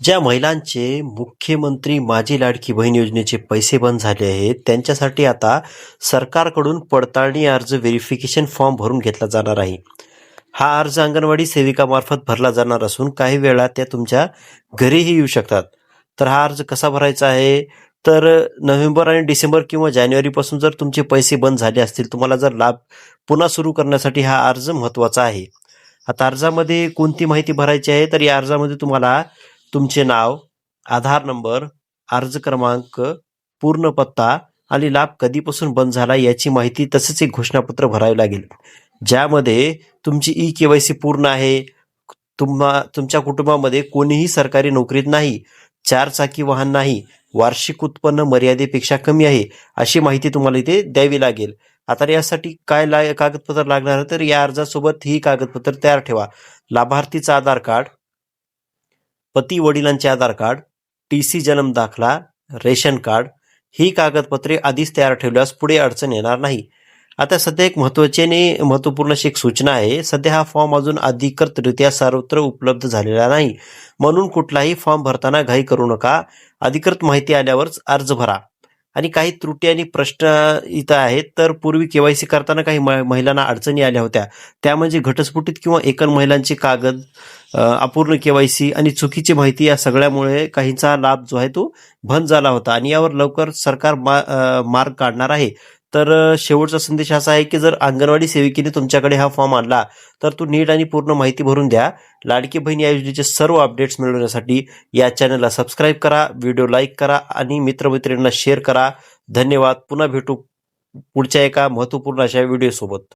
ज्या महिलांचे मुख्यमंत्री माझी लाडकी बहीण योजनेचे पैसे बंद झाले आहेत, त्यांच्यासाठी आता सरकारकडून पडताळणी अर्ज व्हेरिफिकेशन फॉर्म भरून घेतला जाणार आहे. हा अर्ज अंगणवाडी सेविकामार्फत भरला जाणार असून काही वेळा त्या तुमच्या घरीही येऊ शकतात. तर हा अर्ज कसा भरायचा आहे? तर नोव्हेंबर आणि डिसेंबर किंवा जानेवारीपासून जर तुमचे पैसे बंद झाले असतील, तुम्हाला जर लाभ पुन्हा सुरू करण्यासाठी हा अर्ज महत्त्वाचा आहे. आता अर्जामध्ये कोणती माहिती भरायची आहे? तर या अर्जामध्ये तुम्हाला तुमचे नाव, आधार नंबर, अर्ज क्रमांक, पूर्ण पत्ता आणि लाभ कधीपासून बंद झाला याची माहिती तसेच एक घोषणापत्र भरावे लागेल. ज्यामध्ये तुमची ई-के-वाय-सी पूर्ण आहे, तुमच्या कुटुंबामध्ये कोणीही सरकारी नोकरीत नाही, 4 चाकी वाहन नाही, वार्षिक उत्पन्न मर्यादेपेक्षा कमी आहे, अशी माहिती तुम्हाला इथे द्यावी लागेल. आता यासाठी काय कागदपत्र लागणार आहे? तर या अर्जासोबत ही कागदपत्र तयार ठेवा. लाभार्थीचा आधार कार्ड, पती वडिलांचे आधार कार्ड, टी.सी. जन्म दाखला, रेशन कार्ड ही कागदपत्रे आधीच तयार ठेवल्यास पुढे अडचण येणार नाही. आता सध्या एक महत्त्वाची आणि महत्त्वपूर्ण अशी एक सूचना आहे. सध्या हा फॉर्म अजून अधिकृतरित्या सर्वत्र उपलब्ध झालेला नाही. म्हणून कुठलाही फॉर्म भरताना घाई करू नका. अधिकृत माहिती आल्यावरच अर्ज भरा. आणि काही त्रुटी आणि प्रश्न इथं आहेत. तर पूर्वी के-वाय-सी करताना काही महिलांना अडचणी आल्या होत्या. त्या म्हणजे घटस्फोटित किंवा एकल महिलांचे कागद, अपूर्ण के-वाय-सी आणि चुकीची माहिती या सगळ्यामुळे काहींचा लाभ जो आहे तो बंद झाला होता आणि यावर लवकर सरकार मार्ग काढणार आहे. तर शेवटचा संदेश असा आहे की जर अंगणवाडी सेविकेने तुमच्याकडे हा फॉर्म आणला तर तो नीट आणि पूर्ण माहिती भरून द्या. लाडकी बहीण या योजनेचे सर्व अपडेट्स मिळवण्यासाठी या चॅनलला सबस्क्राईब करा, व्हिडिओ लाईक करा आणि मित्रमैत्रिणींना शेअर करा. धन्यवाद. पुन्हा भेटू पुढच्या एका महत्त्वपूर्ण अशा व्हिडिओसोबत.